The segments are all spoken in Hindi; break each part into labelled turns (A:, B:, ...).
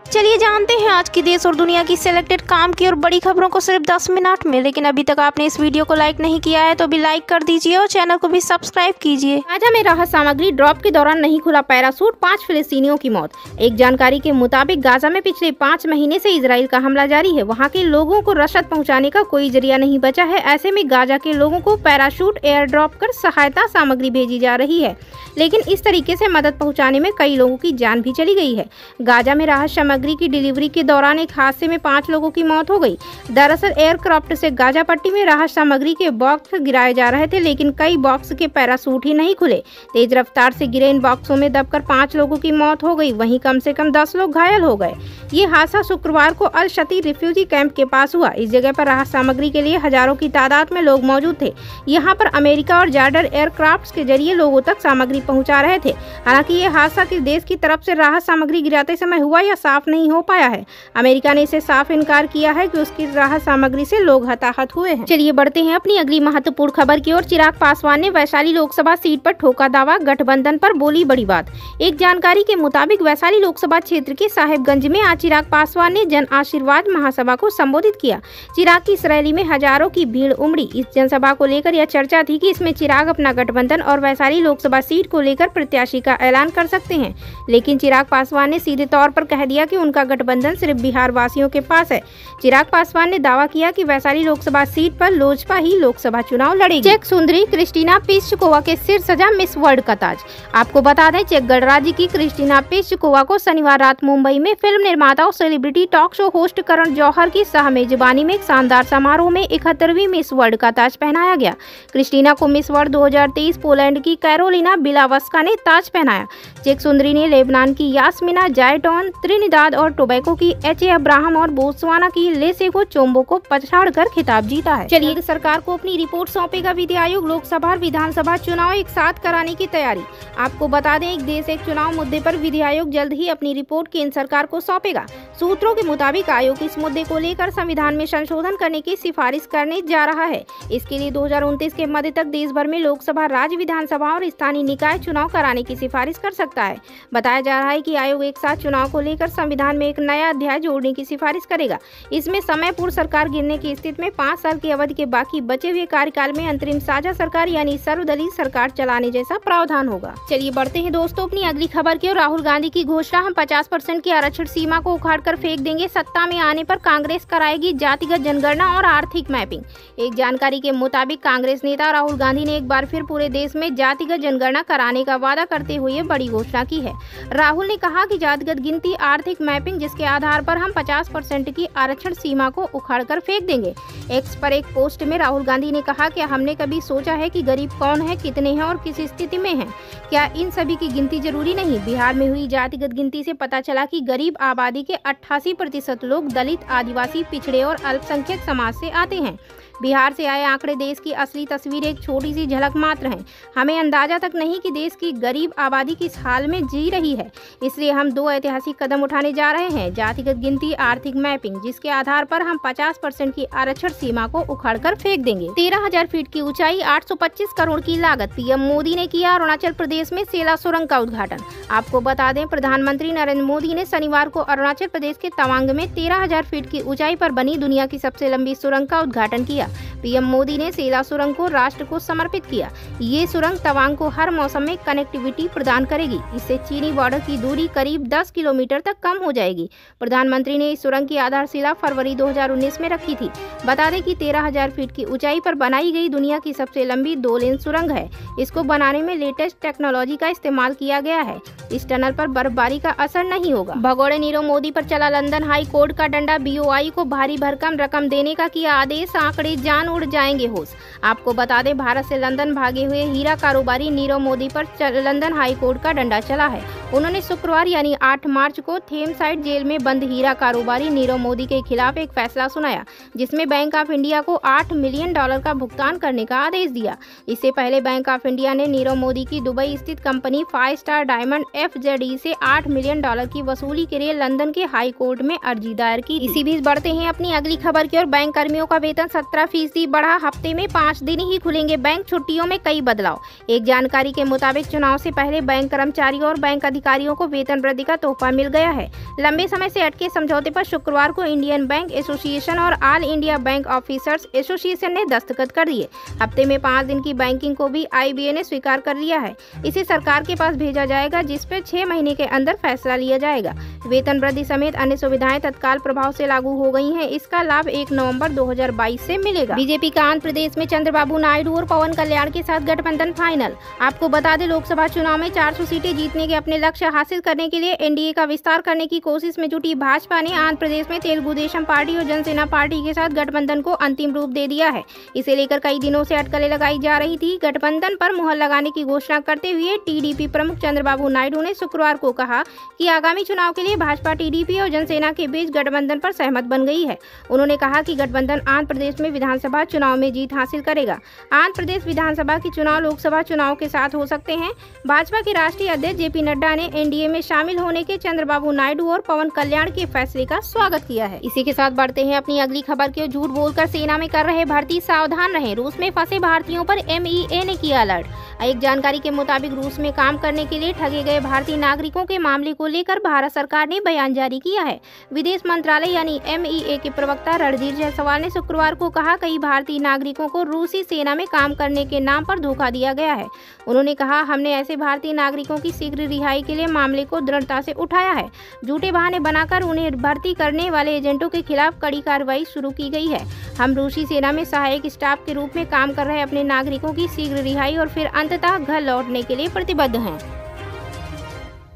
A: चलिए जानते हैं आज की देश और दुनिया की सिलेक्टेड काम की और बड़ी खबरों को सिर्फ 10 मिनट में। लेकिन अभी तक आपने इस वीडियो को लाइक नहीं किया है तो अभी लाइक कर दीजिए और चैनल को भी सब्सक्राइब कीजिए।
B: गाजा में राहत सामग्री ड्रॉप के दौरान नहीं खुला पैराशूट, 5 फिलिस्तीनियों की मौत। एक जानकारी के मुताबिक गाजा में पिछले 5 महीने से इजराइल का हमला जारी है। वहाँ के लोगों को रसद पहुँचाने का कोई जरिया नहीं बचा है। ऐसे में गाजा के लोगों को पैराशूट एयर ड्रॉप कर सहायता सामग्री भेजी जा रही है, लेकिन इस तरीके से मदद पहुँचाने में कई लोगों की जान भी चली गई है। गाजा में राहत सामग्री की डिलीवरी के दौरान एक हादसे में 5 लोगों की मौत हो गई। दरअसल एयरक्राफ्ट से गाजा पट्टी में राहत सामग्री के बॉक्स गिराए जा रहे थे, लेकिन कई बॉक्स के पैराशूट ही नहीं खुले। तेज रफ्तार से गिरे इन बॉक्सों में दबकर 5 लोगों की मौत हो गई, वहीं कम से कम 10 लोग घायल हो गए। ये हादसा शुक्रवार को अल शती रिफ्यूजी कैंप के पास हुआ। इस जगह पर राहत सामग्री के लिए हजारों की तादाद में लोग मौजूद थे। यहाँ पर अमेरिका और जार्डर एयरक्राफ्ट के जरिए लोगों तक सामग्री पहुँचा रहे थे। हालांकि ये हादसा किस देश की तरफ से राहत सामग्री गिराते समय हुआ या साफ नहीं हो पाया है। अमेरिका ने इसे साफ इनकार किया है कि उसकी राहत सामग्री से लोग हताहत हुए हैं। चलिए बढ़ते हैं अपनी अगली महत्वपूर्ण खबर की ओर। चिराग पासवान ने वैशाली लोकसभा सीट पर ठोका दावा, गठबंधन पर बोली बड़ी बात। एक जानकारी के मुताबिक वैशाली लोकसभा क्षेत्र के साहेबगंज में आज चिराग पासवान ने जन आशीर्वाद महासभा को संबोधित किया। चिराग की इस रैली में हजारों की भीड़ उमड़ी। इस जनसभा को लेकर यह चर्चा थी कि इसमें चिराग अपना गठबंधन और वैशाली लोकसभा सीट को लेकर प्रत्याशी का ऐलान कर सकते हैं, लेकिन चिराग पासवान ने सीधे तौर पर कह दिया कि उनका गठबंधन सिर्फ बिहार वासियों के पास है। चिराग पासवान ने दावा किया कि वैशाली लोकसभा सीट पर लोजपा ही लोकसभा चुनाव लड़ेगी। चेक सुंदरी क्रिस्टीना पिस्चकोवा के सिर सजा मिस वर्ल्ड का ताज। आपको बता दें, चेक गणराज्य की क्रिस्टीना पिस्चकोवा को शनिवार रात मुंबई में फिल्म निर्माता और celebrity talk show host Karan Johar की सह मेजबानी में एक शानदार समारोह में 71वीं मिस वर्ल्ड का ताज पहनाया गया। क्रिस्टीना को मिस वर्ल्ड 2023 पोलैंड की कैरोलिना बिलावस्का ने ताज पहनाया। चेक सुंदरी ने लेबनान की यास्मिना जायटोन, त्रिनिदाद और टोबैको की एच.ए. अब्राहम और बोत्सवाना की लेसेगो चोम्बो को पछाड़कर खिताब जीता है। चलिए, सरकार को अपनी रिपोर्ट सौंपेगा विधि आयोग। लोकसभा और विधानसभा चुनाव एक साथ कराने की तैयारी। आपको बता दें, एक देश एक चुनाव मुद्दे पर विधि आयोग जल्द ही अपनी रिपोर्ट केंद्र सरकार को सौंपेगा। सूत्रों के मुताबिक आयोग इस मुद्दे को लेकर संविधान में संशोधन करने की सिफारिश करने जा रहा है। इसके लिए 2029 के मध्य तक देश भर में लोकसभा, राज्य विधानसभा और स्थानीय निकाय चुनाव कराने की सिफारिश कर सकता है। बताया जा रहा है कि आयोग एक साथ चुनाव को लेकर संविधान में एक नया अध्याय जोड़ने की सिफारिश करेगा। इसमें समय पूर्व सरकार गिरने की स्थिति में 5 साल की अवधि के बाकी बचे हुए कार्यकाल में अंतरिम साझा सरकार यानी सर्वदलीय सरकार चलाने जैसा प्रावधान होगा। चलिए बढ़ते हैं दोस्तों अपनी अगली खबर की ओर। राहुल गांधी की घोषणा, हम 50% की आरक्षण सीमा को उखाड़कर फेंक देंगे। सत्ता में आने पर कांग्रेस कराएगी जातिगत जनगणना और आर्थिक मैपिंग। एक जानकारी के मुताबिक कांग्रेस नेता राहुल गांधी ने एक बार फिर पूरे देश में जातिगत जनगणना कराने का वादा करते हुए बड़ी घोषणा की है। राहुल ने कहा कि जातिगत गिनती, आर्थिक मैपिंग, जिसके आधार पर हम 50% की आरक्षण सीमा को उखाड़कर फेंक देंगे। एक्स पर एक पोस्ट में राहुल गांधी ने कहा कि हमने कभी सोचा है कि गरीब कौन है, कितने हैं और किस स्थिति में हैं? क्या इन सभी की गिनती जरूरी नहीं? बिहार में हुई जातिगत गिनती से पता चला कि गरीब आबादी के 88% लोग दलित, आदिवासी, पिछड़े और अल्पसंख्यक समाज से आते हैं। बिहार से आए आंकड़े देश की असली तस्वीर एक छोटी सी झलक मात्र हैं। हमें अंदाजा तक नहीं कि देश की गरीब आबादी किस हाल में जी रही है। इसलिए हम 2 ऐतिहासिक कदम उठाने जा रहे हैं, जातिगत गिनती, आर्थिक मैपिंग, जिसके आधार पर हम 50% की आरक्षण सीमा को उखाड़कर फेंक देंगे। 13,000 फीट की ऊंचाई, 825 करोड़ की लागत। पीएम मोदी ने किया अरुणाचल प्रदेश में सेला सुरंग का उद्घाटन। आपको बता दें, प्रधानमंत्री नरेंद्र मोदी ने शनिवार को अरुणाचल प्रदेश के तवांग में 13,000 फीट की ऊंचाई पर बनी दुनिया की सबसे लंबी सुरंग का उद्घाटन किया। पीएम मोदी ने सेला सुरंग को राष्ट्र को समर्पित किया। ये सुरंग तवांग को हर मौसम में कनेक्टिविटी प्रदान करेगी। इससे चीनी बॉर्डर की दूरी करीब 10 किलोमीटर तक कम हो जाएगी। प्रधानमंत्री ने इस सुरंग की आधारशिला फरवरी 2019 में रखी थी। बता दें कि 13,000 फीट की ऊंचाई पर बनाई गई दुनिया की सबसे लंबी 2 लेन सुरंग है। इसको बनाने में लेटेस्ट टेक्नोलॉजी का इस्तेमाल किया गया है। इस टनल पर बर्फबारी का असर नहीं होगा। भगोड़े नीरव मोदी पर चला लंदन हाई कोर्ट का डंडा। बीओआई को भारी भरकम रकम देने का किया आदेश। आंकड़े जान उड़ जाएंगे होश। आपको बता दें, भारत से लंदन भागे हुए हीरा कारोबारी नीरव मोदी पर लंदन हाई कोर्ट का डंडा चला है। उन्होंने शुक्रवार यानी 8 मार्च को थेम्साइड जेल में बंद हीरा कारोबारी नीरव मोदी के खिलाफ एक फैसला सुनाया, जिसमें बैंक ऑफ इंडिया को $8 मिलियन का भुगतान करने का आदेश दिया। इससे पहले बैंक ऑफ इंडिया ने नीरव मोदी की दुबई स्थित कंपनी 5 स्टार डायमंड FZE से $8 मिलियन की वसूली के लिए लंदन के हाई कोर्ट में अर्जी दायर की। इसी बीच बढ़ते हैं अपनी अगली खबर की ओर। बैंक कर्मियों का वेतन 17 15% बढ़ा, हफ्ते में 5 दिन ही खुलेंगे बैंक, छुट्टियों में कई बदलाव। एक जानकारी के मुताबिक चुनाव से पहले बैंक कर्मचारियों और बैंक अधिकारियों को वेतन वृद्धि का तोहफा मिल गया है। लंबे समय से अटके समझौते पर शुक्रवार को इंडियन बैंक एसोसिएशन और all India bank officers association ने दस्तखत कर दिए। हफ्ते में 5 दिन की बैंकिंग को भी IBA ने स्वीकार कर लिया है। इसे सरकार के पास भेजा जाएगा, जिस पर 6 महीने के अंदर फैसला लिया जाएगा। वेतन वृद्धि समेत अन्य सुविधाएं तत्काल प्रभाव से लागू हो गई हैं। इसका लाभ 1 नवंबर 2022 से मिलेगा। बीजेपी का आंध्र प्रदेश में चंद्रबाबू नायडू और पवन कल्याण के साथ गठबंधन फाइनल। आपको बता दें, लोकसभा चुनाव में 400 सीटें जीतने के अपने लक्ष्य हासिल करने के लिए NDA का विस्तार करने की कोशिश में जुटी भाजपा ने आंध्र प्रदेश में तेलुगु देशम पार्टी और जनसेना पार्टी के साथ गठबंधन को अंतिम रूप दे दिया है। इसे लेकर कई दिनों से अटकलें लगाई जा रही थी। गठबंधन पर मुहर लगाने की घोषणा करते हुए TDP प्रमुख चंद्रबाबू नायडू ने शुक्रवार को कहा कि आगामी चुनाव के लिए भाजपा TDP और जनसेना के बीच गठबंधन पर सहमत बन गई है। उन्होंने कहा कि गठबंधन आंध्र प्रदेश में विधानसभा चुनाव में जीत हासिल करेगा। आंध्र प्रदेश विधानसभा के चुनाव लोकसभा चुनाव के साथ हो सकते हैं। भाजपा के राष्ट्रीय अध्यक्ष JP नड्डा ने NDA में शामिल होने के चंद्रबाबू नायडू और पवन कल्याण के फैसले का स्वागत किया है। इसी के साथ बढ़ते हैं अपनी अगली खबर की ओर। झूठ बोलकर सेना में कर रहे भर्ती सावधान रहें, रूस में फंसे भारतीयों पर MEA ने किया अलर्ट। एक जानकारी के मुताबिक रूस में काम करने के लिए ठगे गए भारतीय नागरिकों के मामले को लेकर भारत सरकार ने बयान जारी किया है। विदेश मंत्रालय यानी MEA के प्रवक्ता रणधीर जायसवाल ने शुक्रवार को कहा, कई भारतीय नागरिकों को रूसी सेना में काम करने के नाम पर धोखा दिया गया है। उन्होंने कहा, हमने ऐसे भारतीय नागरिकों की शीघ्र रिहाई के लिए मामले को दृढ़ता से उठाया है। झूठे बहाने बनाकर उन्हें भर्ती करने वाले एजेंटों के खिलाफ कड़ी कार्रवाई शुरू की गई है। हम रूसी सेना में सहायक स्टाफ के रूप में काम कर रहे अपने नागरिकों की शीघ्र रिहाई और फिर अंततः घर लौटने के लिए प्रतिबद्ध हैं।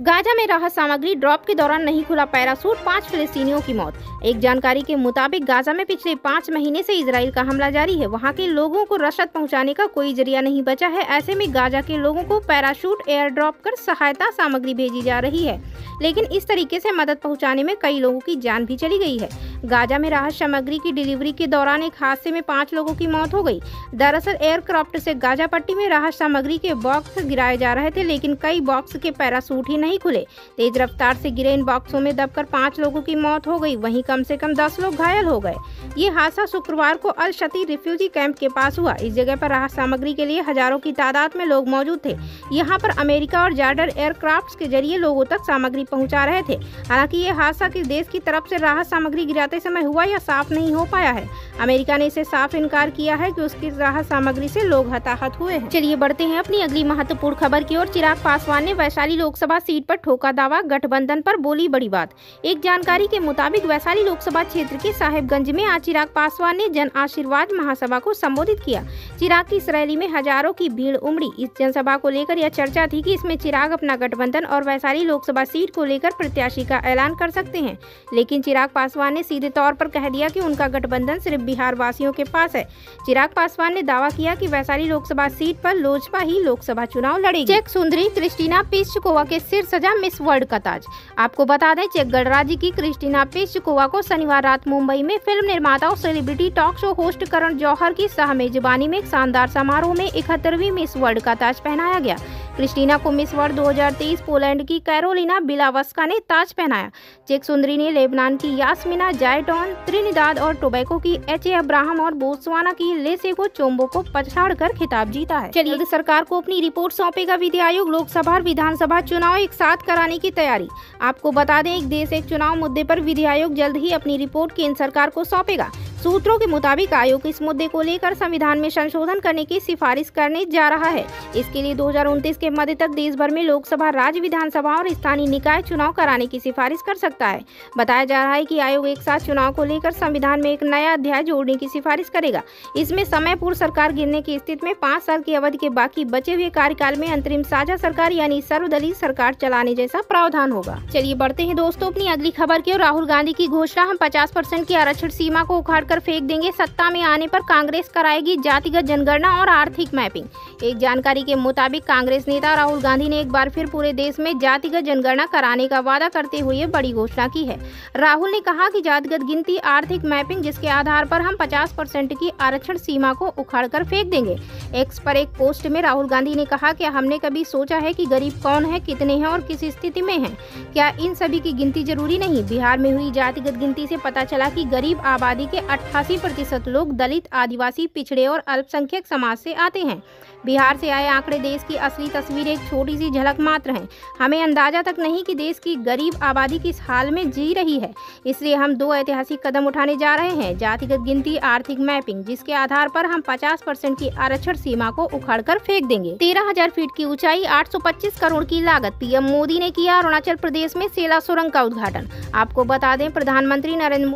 B: गाजा में राहत सामग्री ड्रॉप के दौरान नहीं खुला पैराशूट, 5 फिलिस्तीनियों की मौत। एक जानकारी के मुताबिक गाजा में पिछले 5 महीने से इजराइल का हमला जारी है। वहां के लोगों को रसद पहुंचाने का कोई जरिया नहीं बचा है। ऐसे में गाजा के लोगों को पैराशूट एयर ड्रॉप कर सहायता सामग्री भेजी जा रही है, लेकिन इस तरीके से मदद पहुंचाने में कई लोगों की जान भी चली गई है। गाजा में राहत सामग्री की डिलीवरी के दौरान एक हादसे में 5 लोगों की मौत हो गई। दरअसल एयरक्राफ्ट से गाजा पट्टी में राहत सामग्री के बॉक्स गिराए जा रहे थे, लेकिन कई बॉक्स के पैराशूट ही नहीं खुले। तेज रफ्तार से गिरे इन बॉक्सों में दबकर 5 लोगों की मौत हो गई, वहीं कम से कम 10 लोग घायल हो गए। ये हादसा शुक्रवार को अल शती रिफ्यूजी कैंप के पास हुआ। इस जगह पर राहत सामग्री के लिए हजारों की तादाद में लोग मौजूद थे। यहाँ पर अमेरिका और जॉर्डन एयरक्राफ्ट के जरिए लोगों तक सामग्री पहुँचा रहे थे। हालांकि ये हादसा किस देश की तरफ से राहत सामग्री गिराते समय हुआ या साफ नहीं हो पाया है। अमेरिका ने इसे साफ इनकार किया है कि उसकी राहत सामग्री से लोग हताहत हुए हैं। चलिए बढ़ते हैं अपनी अगली महत्वपूर्ण खबर की ओर। चिराग पासवान ने वैशाली लोकसभा सीट पर ठोका दावा, गठबंधन पर बोली बड़ी बात। एक जानकारी के मुताबिक वैशाली लोकसभा क्षेत्र के साहेबगंज में आज चिराग पासवान ने जन आशीर्वाद महासभा को संबोधित किया। चिराग की इस रैली में हजारों की भीड़ उमड़ी। इस जनसभा को लेकर यह चर्चा थी कि इसमें चिराग अपना गठबंधन और वैशाली लोकसभा सीट को लेकर प्रत्याशी का ऐलान कर सकते हैं, लेकिन चिराग पासवान ने सीधे तौर पर कह दिया कि उनका गठबंधन सिर्फ बिहार वासियों के पास है। चिराग पासवान ने दावा किया कि वैशाली लोकसभा सीट पर लोजपा ही लोकसभा चुनाव लड़ेगी। चेक सुंदरी क्रिस्टीना पिस्चकोवा के सिर सजा मिस वर्ल्ड का ताज। आपको बता दें, चेक गणराज्य की क्रिस्टीना पिस्चकोवा को शनिवार रात मुंबई में फिल्म निर्माता और celebrity talk show host Karan Johar की सह मेजबानी में एक शानदार समारोह में 71वीं मिस वर्ल्ड का ताज पहनाया गया। क्रिस्टीना को मिस वर्ल्ड 2023 पोलैंड की कैरोलिना बिलावस्का ने ताज पहनाया। चेक सुंदरी ने लेबनान की यास्मिना जायटोन, त्रिनिदाद और टोबैको की एच.ए. अब्राहम और बोत्सवाना की लेसेगो चोम्बो को पछाड़कर खिताब जीता है। चलिए, सरकार को अपनी रिपोर्ट सौंपेगा विधि आयोग। लोकसभा और विधानसभा चुनाव एक साथ कराने की तैयारी। आपको बता दें, एक देश एक चुनाव मुद्दे पर विधि आयोग जल्द ही अपनी रिपोर्ट केंद्र सरकार को सौंपेगा। सूत्रों के मुताबिक आयोग इस मुद्दे को लेकर संविधान में संशोधन करने की सिफारिश करने जा रहा है। इसके लिए 2029 के मध्य तक देश भर में लोकसभा, राज्य विधानसभा और स्थानीय निकाय चुनाव कराने की सिफारिश कर सकता है। बताया जा रहा है कि आयोग एक साथ चुनाव को लेकर संविधान में एक नया अध्याय जोड़ने की सिफारिश करेगा। इसमें समय पूर्व सरकार गिरने की स्थिति में 5 साल की अवधि के बाकी बचे हुए कार्यकाल में अंतरिम साझा सरकार यानी सर्वदलीय सरकार चलाने जैसा प्रावधान होगा। चलिए बढ़ते हैं दोस्तों अपनी अगली खबर की ओर। राहुल गांधी की घोषणा, हम 50% की आरक्षण सीमा को उखाड़ कर फेंक देंगे। सत्ता में आने पर कांग्रेस कराएगी जातिगत जनगणना और आर्थिक मैपिंग। एक जानकारी के मुताबिक कांग्रेस नेता राहुल गांधी ने एक बार फिर पूरे देश में जातिगत जनगणना कराने का वादा करते हुए बड़ी घोषणा की है। राहुल ने कहा कि जातिगत गिनती, आर्थिक मैपिंग, जिसके आधार पर हम 50% की आरक्षण सीमा को उखाड़ कर फेंक देंगे। एक्स पर एक पोस्ट में राहुल गांधी ने कहा, क्या हमने कभी सोचा है कि गरीब कौन है, कितने हैं और किस स्थिति में हैं? क्या इन सभी की गिनती जरूरी नहीं? बिहार में हुई जातिगत गिनती से पता चला कि गरीब आबादी के 88% लोग दलित, आदिवासी, पिछड़े और अल्पसंख्यक समाज से आते हैं। बिहार से आए आंकड़े देश की असली तस्वीर एक छोटी सी झलक मात्र हैं। हमें अंदाजा तक नहीं कि देश की गरीब आबादी किस हाल में जी रही है। इसलिए हम 2 ऐतिहासिक कदम उठाने जा रहे हैं: जातिगत गिनती, आर्थिक मैपिंग, जिसके आधार पर हम 50% की आरक्षण सीमा को उखाड़कर फेंक देंगे। 13,000 फीट की ऊंचाई, 825 करोड़ की लागत। पीएम मोदी ने किया अरुणाचल प्रदेश में सेला सुरंग का उद्घाटन। आपको बता दें, प्रधानमंत्री नरेंद्र